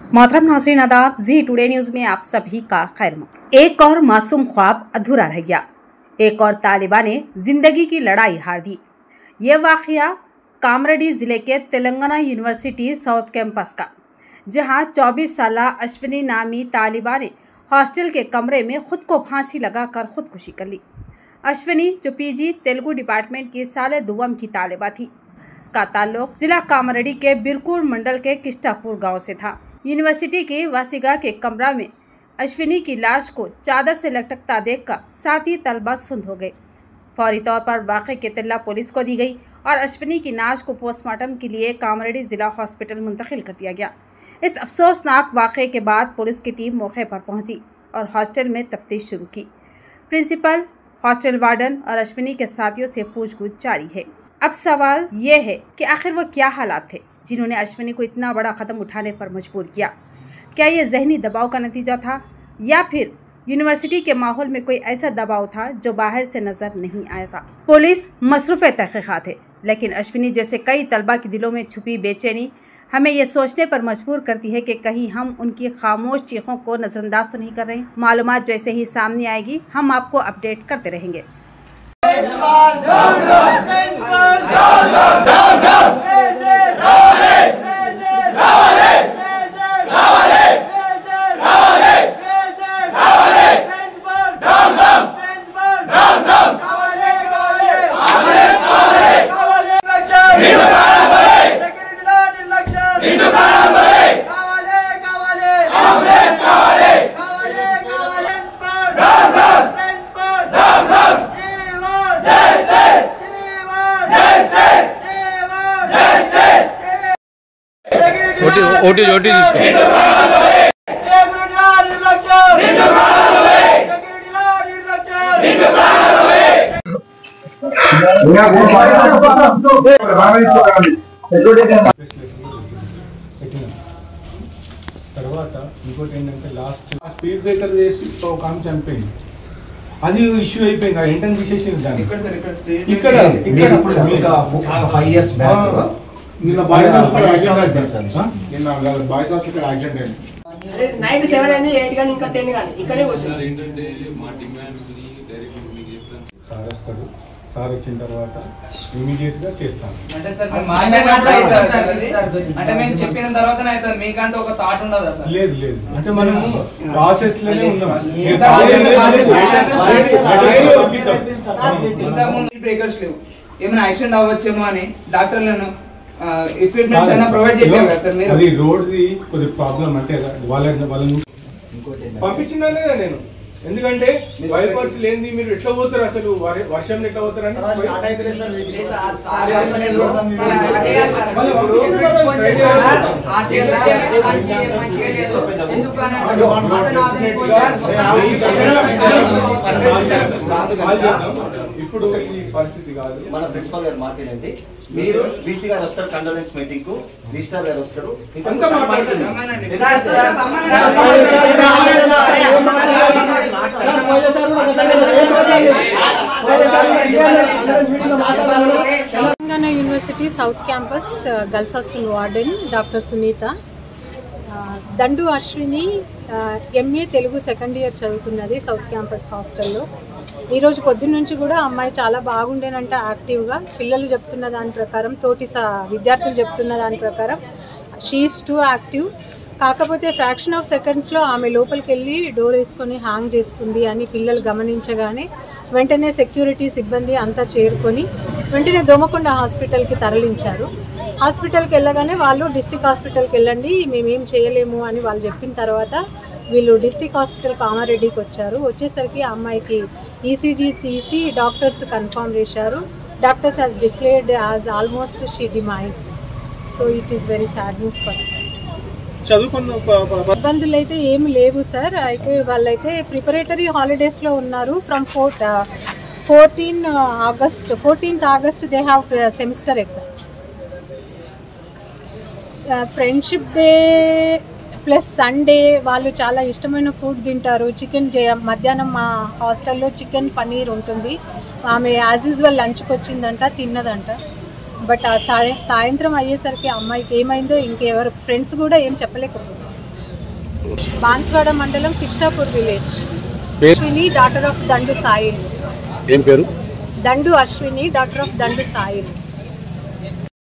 मोहतरम नाज़रीन आदाब, जी टुडे न्यूज़ में आप सभी का खैर मक़दम। एक और मासूम ख्वाब अधूरा रह गया। एक और तालिबा ने जिंदगी की लड़ाई हार दी। ये वाक़या कामरेड्डी ज़िले के तेलंगाना यूनिवर्सिटी साउथ कैंपस का, जहां 24 साल अश्विनी नामी तालिबा ने हॉस्टल के कमरे में खुद को फांसी लगाकर खुदकुशी कर ली। अश्विनी, जो पीजी तेलुगु डिपार्टमेंट की साले दुवम की तालिबा थी, उसका ताल्लुक जिला कामरेड्डी के बिरकूर मंडल के किष्टापुर गांव से था। यूनिवर्सिटी की वासिगा के कमरा में अश्विनी की लाश को चादर से लटकता देखकर साथी तलबा सुन्न हो गए। फौरी तौर पर वाक़े की इत्तला पुलिस को दी गई और अश्विनी की लाश को पोस्टमार्टम के लिए कामरेड्डी ज़िला हॉस्पिटल मुंतकिल कर दिया गया। इस अफसोसनाक वाक़े के बाद पुलिस की टीम मौके पर पहुंची और हॉस्टल में तफ्तीश शुरू की। प्रिंसिपल, हॉस्टल वार्डन और अश्विनी के साथियों से पूछगछ जारी है। अब सवाल ये है कि आखिर वो क्या हालात थे जिन्होंने अश्विनी को इतना बड़ा कदम उठाने पर मजबूर किया। क्या ये जहनी दबाव का नतीजा था या फिर यूनिवर्सिटी के माहौल में कोई ऐसा दबाव था जो बाहर से नजर नहीं आया था। पुलिस मसरूफ़ तहक़ीक़ात है, लेकिन अश्विनी जैसे कई तलबा के दिलों में छुपी बेचैनी हमें ये सोचने पर मजबूर करती है कि कहीं हम उनकी खामोश चीखों को नज़रअंदाज तो नहीं कर रहे हैं। मालूमात जैसे ही सामने आएगी हम आपको अपडेट करते रहेंगे। ఓటీ తీసుకో తర్వాత ఇంకోటి ఏంటంటే లాస్ట్ స్పీడ్ బ్రేకర్ చేసి ఒక ఆమె చనిపోయింది. అది ఇష్యూ అయిపోయింది. ఎంట్రన్స్ తీసేసింది దాన్ని. ఇక్కడ 5 years back నిన్న బాయ్స్ హాస్పిటల్ యాక్సిడెంట్ అయింది. నైట్ 7 అయింది, 8 కానీ ఇంకా 10 కానీ ఇక్కడే కూర్చున్నారు. ఏంటంటే మా డిమాండ్స్ ని డైరెక్ట్ మీకు చెప్తాను. సార్ వస్తాడు. సార్ వచ్చిన తర్వాత ఇమీడియట్ గా చేస్తాం. అంటే సార్ మాట్లాడినప్పుడు అవుతారు సార్ అది. అంటే మేము చెప్పిన తర్వాతనే అవుతారు. మీకంటే ఒక థాట్ ఉండదా సార్? లేదు లేదు, అంటే మనం ప్రాసెస్ లోనే ఉన్నాం. ఇంతకుముందు బ్రేకర్స్ లేవు, ఏమైనా యాక్సిడెంట్ అవ్వచ్చేమో అని డాక్టర్లను ఎక్విప్మెంట్స్ అయినా ప్రొవైడ్ చేయాలి కదా సార్ మీరు? అది రోడ్ ది కొద్ది ప్రాబ్లం, అంటే వాళ్ళని పంపించిన లేదా నేను, ఎందుకంటే వైపర్స్ లేనిది మీరు ఎట్లా పోతారు, అసలు వర్షం ఎట్లా పోతారు అని ఇప్పుడు ఈ పరిస్థితి కాదు. మన ప్రిన్సిపల్ గారు మాట్లాడండి, మీరు బీసీ గారు వస్తారు కండోలెన్స్ మీటింగ్ కు, రిజిస్ట్రార్ గారు వస్తారు. Telangana university south campus girls hostel warden doctor Sunitha. Dandu Ashwini MA Telugu second year చదువుకున్నది సౌత్ క్యాంపస్ హాస్టల్లో. ఈరోజు పొద్దున్న నుంచి కూడా అమ్మాయి చాలా బాగుండేనంట యాక్టివ్గా. పిల్లలు చెప్తున్న దాని ప్రకారం, తోటి విద్యార్థులు చెప్తున్న దాని ప్రకారం షీఈస్ టూ యాక్టివ్. కాకపోతే ఫ్రాక్షన్ ఆఫ్ సెకండ్స్లో ఆమె లోపలికి వెళ్ళి డోర్ వేసుకొని హ్యాంగ్ చేసుకుంది అని పిల్లలు గమనించగానే వెంటనే సెక్యూరిటీ సిబ్బంది అంతా చేరుకొని వెంటనే దోమకొండ హాస్పిటల్కి తరలించారు. హాస్పిటల్కి వెళ్ళగానే వాళ్ళు డిస్ట్రిక్ట్ హాస్పిటల్కి వెళ్ళండి, మేమేం చేయలేము అని వాళ్ళు చెప్పిన తర్వాత వీళ్ళు డిస్ట్రిక్ట్ హాస్పిటల్ కామారెడ్డికి వచ్చారు. వచ్చేసరికి ఆ అమ్మాయికి ఈసీజీ తీసి డాక్టర్స్ కన్ఫర్మ్ చేశారు. Doctors has declared as almost she demised. So it is very sad news for us. ఇబ్బందులు అయితే ఏమి లేవు సార్. అయితే వాళ్ళైతే ప్రిపరేటరీ హాలిడేస్లో ఉన్నారు. From 14th August they have semester exams. Friendship day plus Sunday వాళ్ళు చాలా ఇష్టమైన ఫుడ్ తింటారు. చికెన్ మధ్యాహ్నం మా హాస్టల్లో చికెన్ పనీర్ ఉంటుంది. ఆమె యాజ్ యూజువల్ లంచ్కి వచ్చిందంట, తిన్నదంట. బట్ ఆ సాయంత్రం అయ్యేసరికి అమ్మాయికి ఏమైందో ఇంకెవరు ఫ్రెండ్స్ కూడా ఏం చెప్పలేకపోతున్నారు. బాన్స్వాడ మండలం కిష్టాపూర్ విలేజ్. పేరు? Ashwini, daughter of Dandu soil. ఏం పేరు? దండు Ashwini, daughter of Dandu soil.